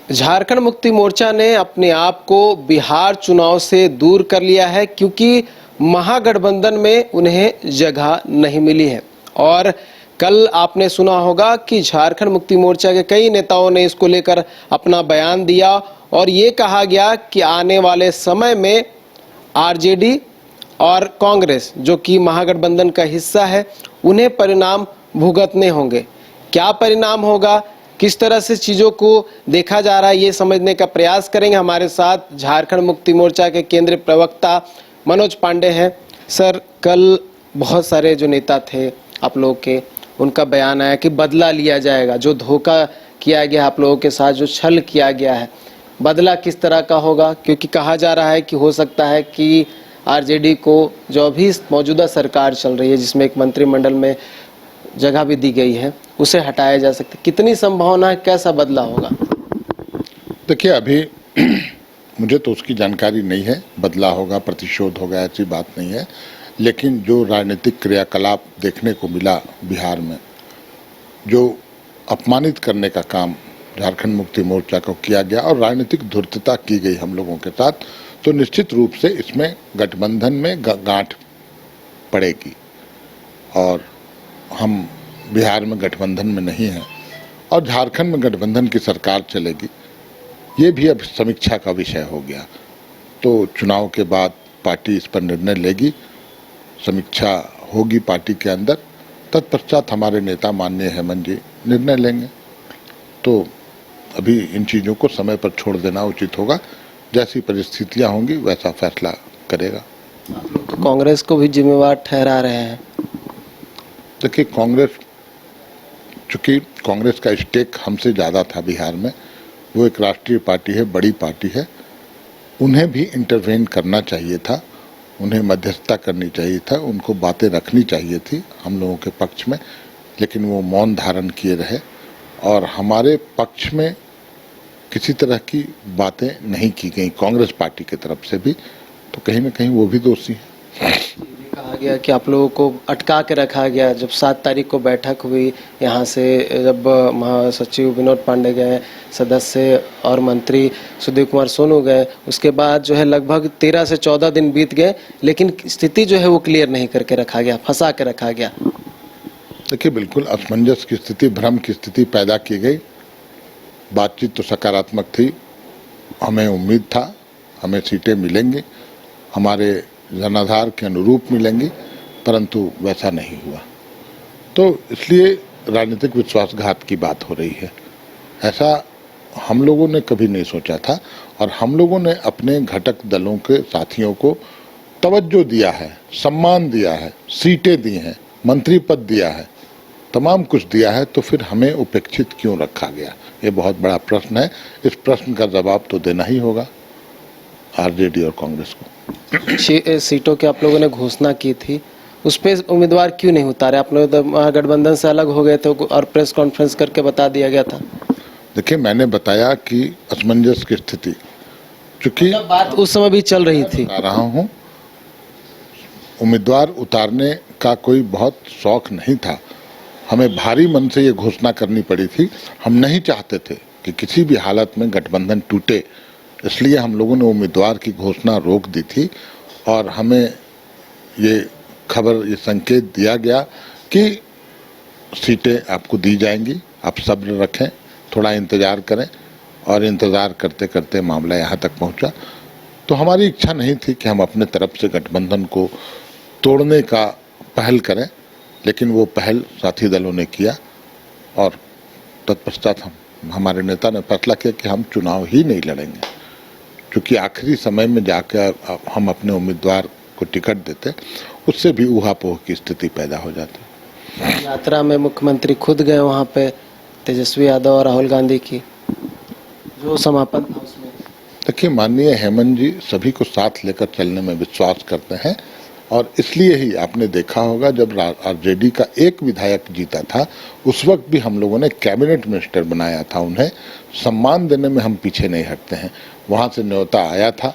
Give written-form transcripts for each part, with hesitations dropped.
झारखंड मुक्ति मोर्चा ने अपने आप को बिहार चुनाव से दूर कर लिया है क्योंकि महागठबंधन में उन्हें जगह नहीं मिली है। और कल आपने सुना होगा कि झारखंड मुक्ति मोर्चा के कई नेताओं ने इसको लेकर अपना बयान दिया और ये कहा गया कि आने वाले समय में आरजेडी और कांग्रेस, जो कि महागठबंधन का हिस्सा है, उन्हें परिणाम भुगतने होंगे। क्या परिणाम होगा, किस तरह से चीज़ों को देखा जा रहा है, ये समझने का प्रयास करेंगे। हमारे साथ झारखंड मुक्ति मोर्चा के केंद्रीय प्रवक्ता मनोज पांडे हैं। सर, कल बहुत सारे जो नेता थे आप लोगों के, उनका बयान आया कि बदला लिया जाएगा। जो धोखा किया गया आप लोगों के साथ, जो छल किया गया है, बदला किस तरह का होगा? क्योंकि कहा जा रहा है कि हो सकता है कि आरजेडी को जो अभी मौजूदा सरकार चल रही है, जिसमें एक मंत्रिमंडल में जगह भी दी गई है, उसे हटाया जा सकता है। कितनी संभावना है, कैसा बदला होगा? देखिए, अभी मुझे तो उसकी जानकारी नहीं है। बदला होगा, प्रतिशोध होगा, ऐसी बात नहीं है। लेकिन जो राजनीतिक क्रियाकलाप देखने को मिला बिहार में, जो अपमानित करने का काम झारखंड मुक्ति मोर्चा को किया गया और राजनीतिक धूर्तता की गई हम लोगों के साथ, तो निश्चित रूप से इसमें गठबंधन में गांठ पड़ेगी। और हम बिहार में गठबंधन में नहीं हैं और झारखंड में गठबंधन की सरकार चलेगी, ये भी अब समीक्षा का विषय हो गया। तो चुनाव के बाद पार्टी इस पर निर्णय लेगी, समीक्षा होगी पार्टी के अंदर, तत्पश्चात हमारे नेता माननीय हेमंत जी निर्णय लेंगे। तो अभी इन चीज़ों को समय पर छोड़ देना उचित होगा। जैसी परिस्थितियां होंगी वैसा फैसला करेगा। आप लोग तो कांग्रेस को भी जिम्मेवार ठहरा रहे हैं। देखिए, चूँकि कांग्रेस का स्टेक हमसे ज़्यादा था बिहार में, वो एक राष्ट्रीय पार्टी है, बड़ी पार्टी है, उन्हें भी इंटरवेन करना चाहिए था, उन्हें मध्यस्थता करनी चाहिए था, उनको बातें रखनी चाहिए थी हम लोगों के पक्ष में, लेकिन वो मौन धारण किए रहे और हमारे पक्ष में किसी तरह की बातें नहीं की गई कांग्रेस पार्टी की तरफ से भी। तो कहीं ना कहीं वो भी दोषी है। कहा गया कि आप लोगों को अटका के रखा गया। जब 7 तारीख को बैठक हुई यहाँ से, जब महासचिव विनोद पांडे गए, सदस्य और मंत्री सुधीर कुमार सोनू गए, उसके बाद जो है लगभग 13 से 14 दिन बीत गए, लेकिन स्थिति जो है वो क्लियर नहीं करके रखा गया, फंसा के रखा गया। देखिए, बिल्कुल असमंजस की स्थिति, भ्रम की स्थिति पैदा की गई। बातचीत तो सकारात्मक थी, हमें उम्मीद था हमें सीटें मिलेंगी, हमारे जनाधार के अनुरूप मिलेंगी, परंतु वैसा नहीं हुआ। तो इसलिए राजनीतिक विश्वासघात की बात हो रही है। ऐसा हम लोगों ने कभी नहीं सोचा था और हम लोगों ने अपने घटक दलों के साथियों को तवज्जो दिया है, सम्मान दिया है, सीटें दी हैं, मंत्री पद दिया है, तमाम कुछ दिया है, तो फिर हमें उपेक्षित क्यों रखा गया? ये बहुत बड़ा प्रश्न है। इस प्रश्न का जवाब तो देना ही होगा आरजेडी और कांग्रेस को। सीटों की आप लोगों ने घोषणा की थी, उस पर उम्मीदवार क्यों नहीं उतारे? आप लोग तो महागठबंधन से अलग हो गए थे और प्रेस कॉन्फ्रेंस करके बता दिया गया था। देखिए, मैंने बताया कि असमंजस की स्थिति, चूंकि बात उस समय भी चल रही थी, बता रहा हूँ, उम्मीदवार उतारने का कोई बहुत शौक नहीं था। हमें भारी मन से ये घोषणा करनी पड़ी थी। हम नहीं चाहते थे कि किसी भी हालत में गठबंधन टूटे, इसलिए हम लोगों ने उम्मीदवार की घोषणा रोक दी थी और हमें ये खबर, ये संकेत दिया गया कि सीटें आपको दी जाएंगी, आप सब्र रखें, थोड़ा इंतज़ार करें। और इंतज़ार करते करते मामला यहाँ तक पहुँचा। तो हमारी इच्छा नहीं थी कि हम अपने तरफ से गठबंधन को तोड़ने का पहल करें, लेकिन वो पहल साथी दलों ने किया और तत्पश्चात हमारे नेता ने फैसला किया कि हम चुनाव ही नहीं लड़ेंगे, क्योंकि आखिरी समय में जाकर हम अपने उम्मीदवार को टिकट देते, उससे भी ऊहापोह की स्थिति पैदा हो जाती। यात्रा में मुख्यमंत्री खुद गए वहाँ पे, तेजस्वी यादव और राहुल गांधी की जो समापन था उसमें। देखिए, माननीय हेमंत जी सभी को साथ लेकर चलने में विश्वास करते हैं और इसलिए ही आपने देखा होगा जब आरजेडी का एक विधायक जीता था, उस वक्त भी हम लोगों ने कैबिनेट मिनिस्टर बनाया था। उन्हें सम्मान देने में हम पीछे नहीं हटते हैं। वहाँ से न्योता आया था,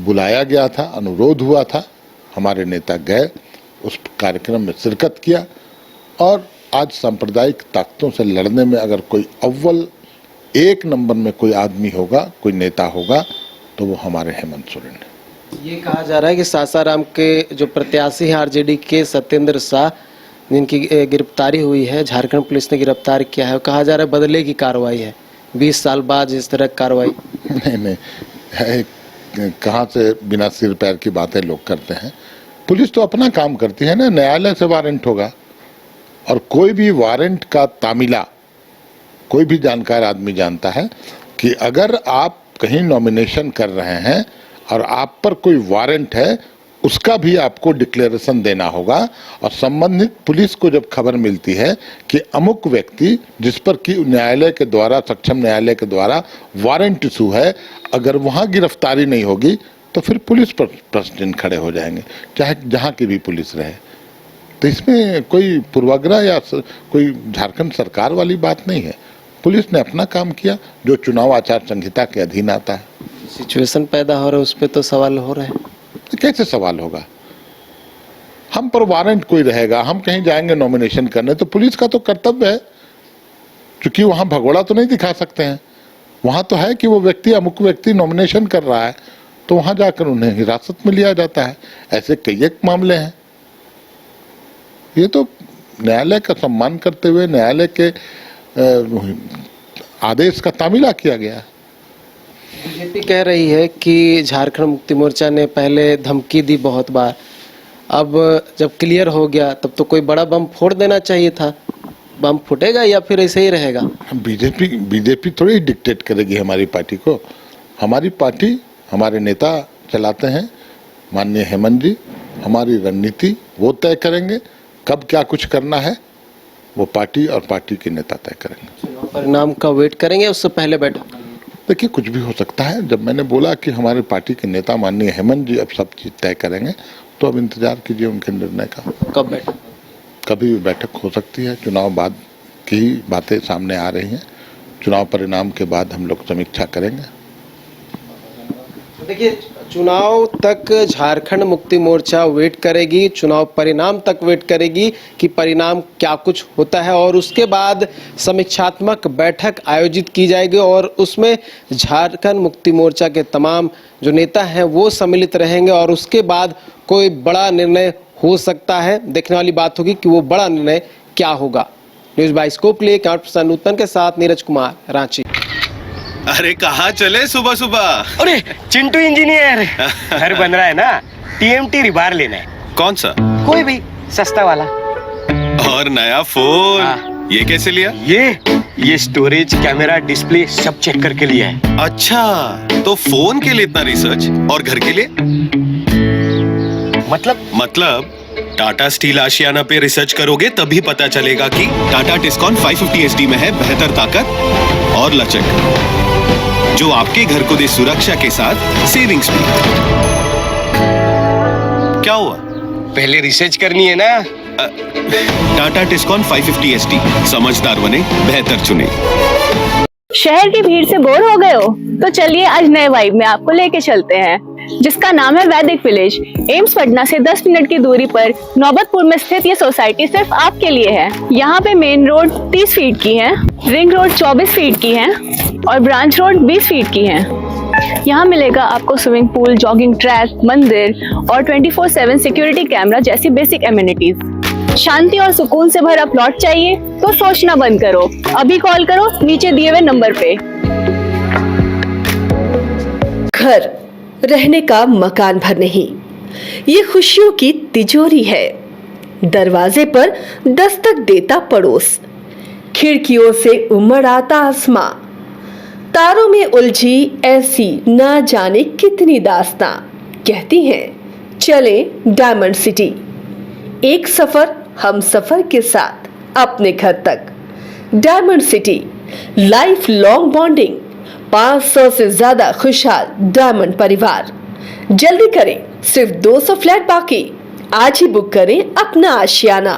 बुलाया गया था, अनुरोध हुआ था, हमारे नेता गए, उस कार्यक्रम में शिरकत किया। और आज सांप्रदायिक ताकतों से लड़ने में अगर कोई अव्वल एक नंबर में कोई आदमी होगा, कोई नेता होगा तो वो हमारे हेमंत सोरेन है। ये कहा जा रहा है कि सासाराम के जो प्रत्याशी हैं आरजेडी के सत्येंद्र शाह, जिनकी गिरफ्तारी हुई है, झारखंड पुलिस ने गिरफ्तार किया है, कहा जा रहा है बदले की कार्रवाई है 20 साल बाद इस तरह की कार्रवाई। नहीं है, कहाँ से बिना सिर पैर की बातें लोग करते हैं। पुलिस तो अपना काम करती है ना, न्यायालय से वारंट होगा, और कोई भी वारंट का तामीला कोई भी जानकार आदमी जानता है कि अगर आप कहीं नॉमिनेशन कर रहे हैं और आप पर कोई वारंट है, उसका भी आपको डिक्लेरेशन देना होगा। और संबंधित पुलिस को जब खबर मिलती है कि अमुक व्यक्ति जिस पर कि न्यायालय के द्वारा, सक्षम न्यायालय के द्वारा वारंट इशू है, अगर वहाँ गिरफ्तारी नहीं होगी तो फिर पुलिस पर प्रश्न चिन्ह खड़े हो जाएंगे, चाहे जहाँ की भी पुलिस रहे। तो इसमें कोई पूर्वाग्रह या कोई झारखंड सरकार वाली बात नहीं है। पुलिस ने अपना काम किया जो चुनाव आचार संहिता के अधीन आता है। सिचुएशन पैदा हो रहा है, उस पर तो सवाल हो रहे हैं। तो कैसे सवाल होगा? हम पर वारंट कोई रहेगा, हम कहीं जाएंगे नॉमिनेशन करने, तो पुलिस का तो कर्तव्य है, क्योंकि वहां भगोड़ा तो नहीं दिखा सकते हैं। वहां तो है कि वो व्यक्ति, अमुक व्यक्ति नॉमिनेशन कर रहा है, तो वहां जाकर उन्हें हिरासत में लिया जाता है। ऐसे कई एक मामले हैं। ये तो न्यायालय का सम्मान करते हुए न्यायालय के आदेश का तामीला किया गया है। बीजेपी कह रही है कि झारखंड मुक्ति मोर्चा ने पहले धमकी दी बहुत बार, अब जब क्लियर हो गया तब तो कोई बड़ा बम फोड़ देना चाहिए था। बम फूटेगा या फिर ऐसे ही रहेगा? बीजेपी थोड़ी डिक्टेट करेगी हमारी पार्टी को। हमारी पार्टी, हमारे नेता चलाते हैं, माननीय हेमंत जी। हमारी रणनीति वो तय करेंगे, कब क्या कुछ करना है वो पार्टी और पार्टी के नेता तय करेंगे। परिणाम का वेट करेंगे, उससे पहले बैठक? देखिए, कुछ भी हो सकता है। जब मैंने बोला कि हमारे पार्टी के नेता माननीय हेमंत जी अब सब चीज तय करेंगे, तो अब इंतजार कीजिए उनके निर्णय का। कब बैठक? कभी भी बैठक हो सकती है। चुनाव बाद की ही बातें सामने आ रही हैं। चुनाव परिणाम के बाद हम लोग समीक्षा करेंगे। देखिए, चुनाव तक झारखंड मुक्ति मोर्चा वेट करेगी, चुनाव परिणाम तक वेट करेगी कि परिणाम क्या कुछ होता है, और उसके बाद समीक्षात्मक बैठक आयोजित की जाएगी और उसमें झारखंड मुक्ति मोर्चा के तमाम जो नेता हैं वो सम्मिलित रहेंगे, और उसके बाद कोई बड़ा निर्णय हो सकता है। देखने वाली बात होगी कि वो बड़ा निर्णय क्या होगा। न्यूज़ बाइस्कोप के लिए कैमरा पर्सन नूतन के साथ नीरज कुमार, रांची। अरे कहाँ चले सुबह सुबह? अरे चिंटू इंजीनियर, घर बन रहा है ना, टीएमटी रिबार लेना है। कौन सा? कोई भी सस्ता वाला। और नया फोन? हाँ। ये कैसे लिया? ये स्टोरेज, कैमरा, डिस्प्ले सब चेक करके लिया है। अच्छा, तो फोन के लिए इतना रिसर्च और घर के लिए? मतलब टाटा स्टील आशियाना पे रिसर्च करोगे तभी पता चलेगा कि टाटा टिस्कॉन 550 SD में है बेहतर ताकत और लचक, जो आपके घर को दे सुरक्षा के साथ सेविंग्स भी। क्या हुआ? पहले रिसर्च करनी है ना। टाटा टिस्कॉन 550 SD, समझदार बने, बेहतर चुने। शहर की भीड़ से बोर हो गए हो? तो चलिए आज नए वाइब में आपको लेके चलते हैं, जिसका नाम है वैदिक विलेज। एम्स पटना से 10 मिनट की दूरी पर नौबतपुर में स्थित ये सोसाइटी सिर्फ आपके लिए है। यहाँ पे मेन रोड 30 फीट की है, रिंग रोड 24 फीट की है और ब्रांच रोड 20 फीट की है। यहाँ मिलेगा आपको स्विमिंग पूल, जॉगिंग ट्रैक, मंदिर और 24/7 सिक्योरिटी कैमरा जैसी बेसिक एमिनिटीज। शांति और सुकून से भरा प्लॉट चाहिए तो सोचना बंद करो, अभी कॉल करो नीचे दिए हुए नंबर पे। घर रहने का मकान भर नहीं, ये खुशियों की तिजोरी है। दरवाजे पर दस्तक देता पड़ोस, खिड़कियों से उमड़ आता आसमां, तारों में उलझी ऐसी ना जाने कितनी दास्तां। कहती हैं चले डायमंड सिटी, एक सफर हम सफर के साथ अपने घर तक। Diamond city, life long bonding, 500 से ज्यादा खुशहाल डायमंड परिवार। जल्दी करें, सिर्फ 200 फ्लैट बाकी। आज ही बुक करें अपना आशियाना।